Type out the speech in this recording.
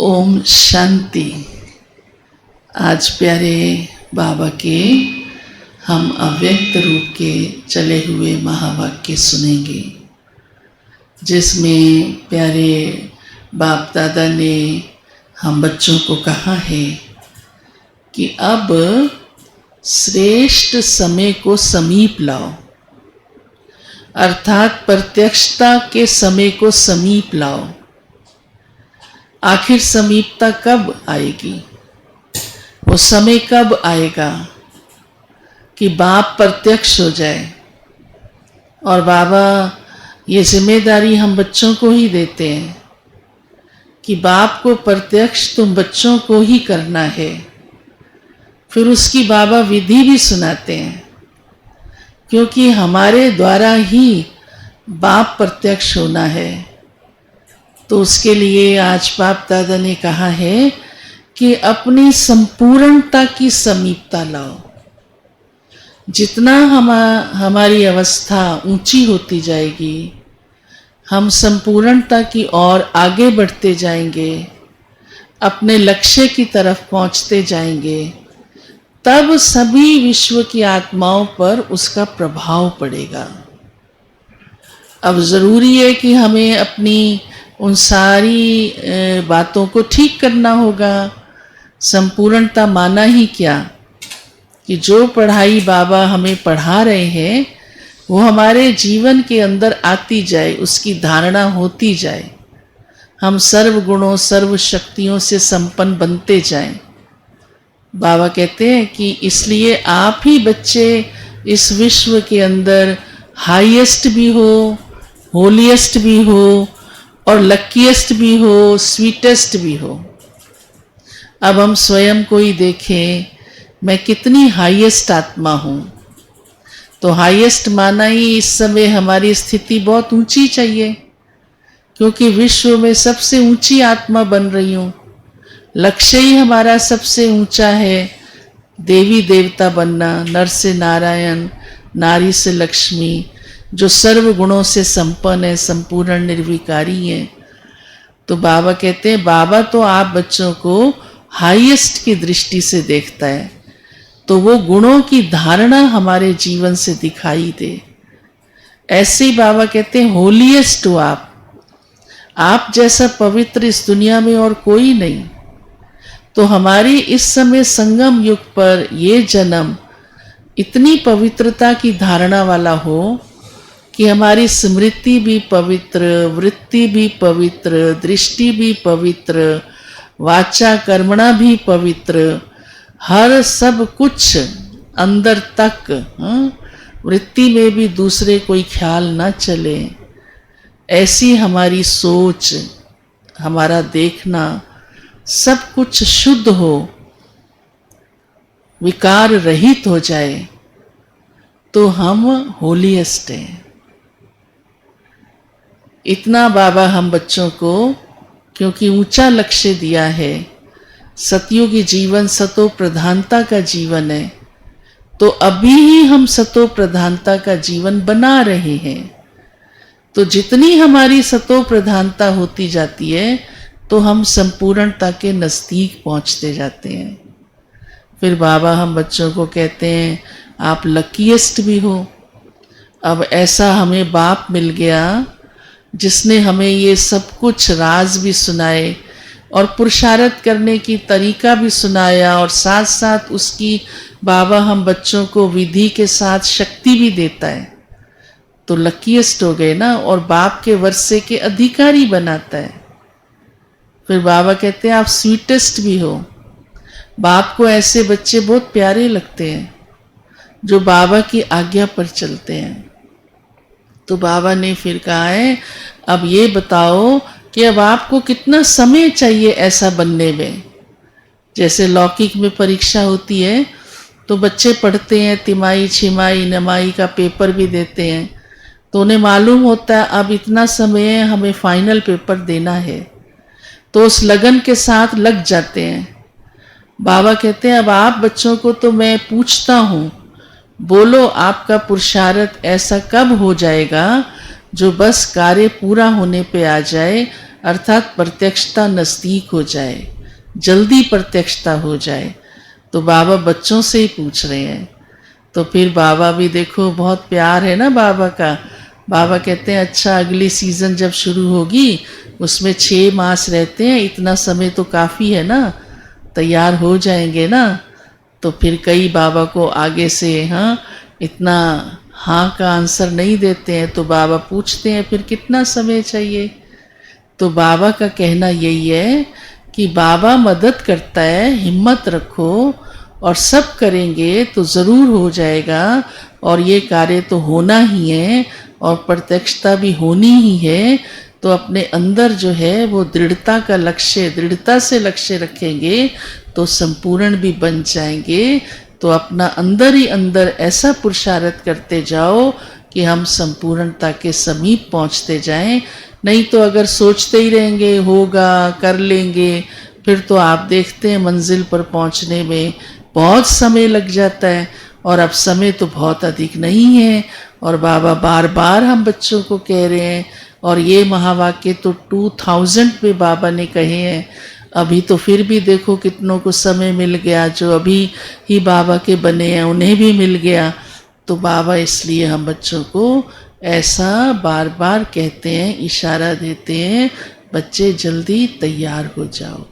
ओम शांति। आज प्यारे बाबा के हम अव्यक्त रूप के चले हुए महावाक्य सुनेंगे, जिसमें प्यारे बाप दादा ने हम बच्चों को कहा है कि अब श्रेष्ठ समय को समीप लाओ, अर्थात प्रत्यक्षता के समय को समीप लाओ। आखिर समीपता कब आएगी? वो समय कब आएगा कि बाप प्रत्यक्ष हो जाए? और बाबा ये जिम्मेदारी हम बच्चों को ही देते हैं कि बाप को प्रत्यक्ष तुम बच्चों को ही करना है। फिर उसकी बाबा विधि भी सुनाते हैं, क्योंकि हमारे द्वारा ही बाप प्रत्यक्ष होना है। तो उसके लिए आज बाप दादा ने कहा है कि अपनी संपूर्णता की समीपता लाओ। जितना हमारी अवस्था ऊंची होती जाएगी, हम संपूर्णता की ओर आगे बढ़ते जाएंगे, अपने लक्ष्य की तरफ पहुंचते जाएंगे, तब सभी विश्व की आत्माओं पर उसका प्रभाव पड़ेगा। अब ज़रूरी है कि हमें अपनी उन सारी बातों को ठीक करना होगा। संपूर्णता माना ही क्या कि जो पढ़ाई बाबा हमें पढ़ा रहे हैं वो हमारे जीवन के अंदर आती जाए, उसकी धारणा होती जाए, हम सर्व गुणों सर्व शक्तियों से संपन्न बनते जाएं। बाबा कहते हैं कि इसलिए आप ही बच्चे इस विश्व के अंदर हाईएस्ट भी हो, होलीएस्ट भी हो और लकीएस्ट भी हो, स्वीटेस्ट भी हो। अब हम स्वयं को ही देखें, मैं कितनी हाईएस्ट आत्मा हूँ। तो हाईएस्ट माना ही इस समय हमारी स्थिति बहुत ऊंची चाहिए, क्योंकि विश्व में सबसे ऊंची आत्मा बन रही हूँ। लक्ष्य ही हमारा सबसे ऊंचा है, देवी देवता बनना, नर से नारायण, नारी से लक्ष्मी, जो सर्व गुणों से संपन्न है, संपूर्ण निर्विकारी है। तो बाबा कहते हैं, बाबा तो आप बच्चों को हाईएस्ट की दृष्टि से देखता है, तो वो गुणों की धारणा हमारे जीवन से दिखाई दे। ऐसे ही बाबा कहते हैं, होलीएस्ट हो आप जैसा पवित्र इस दुनिया में और कोई नहीं। तो हमारी इस समय संगम युग पर ये जन्म इतनी पवित्रता की धारणा वाला हो कि हमारी स्मृति भी पवित्र, वृत्ति भी पवित्र, दृष्टि भी पवित्र, वाचा कर्मणा भी पवित्र, हर सब कुछ अंदर तक, वृत्ति में भी दूसरे कोई ख्याल न चले। ऐसी हमारी सोच, हमारा देखना, सब कुछ शुद्ध हो, विकार रहित हो जाए, तो हम होलीएस्ट हैं। इतना बाबा हम बच्चों को, क्योंकि ऊंचा लक्ष्य दिया है, सतयुगी जीवन सतो प्रधानता का जीवन है, तो अभी ही हम सतो प्रधानता का जीवन बना रहे हैं। तो जितनी हमारी सतो प्रधानता होती जाती है, तो हम संपूर्णता के नज़दीक पहुंचते जाते हैं। फिर बाबा हम बच्चों को कहते हैं, आप लकीएस्ट भी हो। अब ऐसा हमें बाप मिल गया जिसने हमें ये सब कुछ राज भी सुनाए और पुरुषार्थ करने की तरीका भी सुनाया, और साथ साथ उसकी बाबा हम बच्चों को विधि के साथ शक्ति भी देता है। तो लकीएस्ट हो गए ना, और बाप के वर्षे के अधिकारी बनाता है। फिर बाबा कहते हैं, आप स्वीटेस्ट भी हो। बाप को ऐसे बच्चे बहुत प्यारे लगते हैं जो बाबा की आज्ञा पर चलते हैं। तो बाबा ने फिर कहा है, अब ये बताओ कि अब आपको कितना समय चाहिए ऐसा बनने में। जैसे लौकिक में परीक्षा होती है तो बच्चे पढ़ते हैं, तिमाही, छिमाही, नमाही का पेपर भी देते हैं, तो उन्हें मालूम होता है अब इतना समय है, हमें फाइनल पेपर देना है, तो उस लगन के साथ लग जाते हैं। बाबा कहते हैं, अब आप बच्चों को तो मैं पूछता हूँ, बोलो आपका पुरुषार्थ ऐसा कब हो जाएगा जो बस कार्य पूरा होने पे आ जाए, अर्थात प्रत्यक्षता नज़दीक हो जाए, जल्दी प्रत्यक्षता हो जाए। तो बाबा बच्चों से ही पूछ रहे हैं। तो फिर बाबा भी देखो, बहुत प्यार है ना बाबा का। बाबा कहते हैं अच्छा अगली सीज़न जब शुरू होगी उसमें 6 मास रहते हैं, इतना समय तो काफ़ी है ना, तैयार हो जाएंगे ना। तो फिर कई बाबा को आगे से इतना हाँ का आंसर नहीं देते हैं, तो बाबा पूछते हैं फिर कितना समय चाहिए। तो बाबा का कहना यही है कि बाबा मदद करता है, हिम्मत रखो और सब करेंगे तो ज़रूर हो जाएगा, और ये कार्य तो होना ही है और प्रत्यक्षता भी होनी ही है। तो अपने अंदर जो है वो दृढ़ता का लक्ष्य, दृढ़ता से लक्ष्य रखेंगे तो संपूर्ण भी बन जाएंगे। तो अपना अंदर ही अंदर ऐसा पुरुषार्थ करते जाओ कि हम संपूर्णता के समीप पहुंचते जाएं। नहीं तो अगर सोचते ही रहेंगे होगा कर लेंगे, फिर तो आप देखते हैं मंजिल पर पहुंचने में बहुत समय लग जाता है, और अब समय तो बहुत अधिक नहीं है। और बाबा बार बार हम बच्चों को कह रहे हैं, और ये महावाक्य तो 2000 में बाबा ने कहे हैं। अभी तो फिर भी देखो कितनों को समय मिल गया, जो अभी ही बाबा के बने हैं उन्हें भी मिल गया। तो बाबा इसलिए हम बच्चों को ऐसा बार बार कहते हैं, इशारा देते हैं, बच्चे जल्दी तैयार हो जाओ।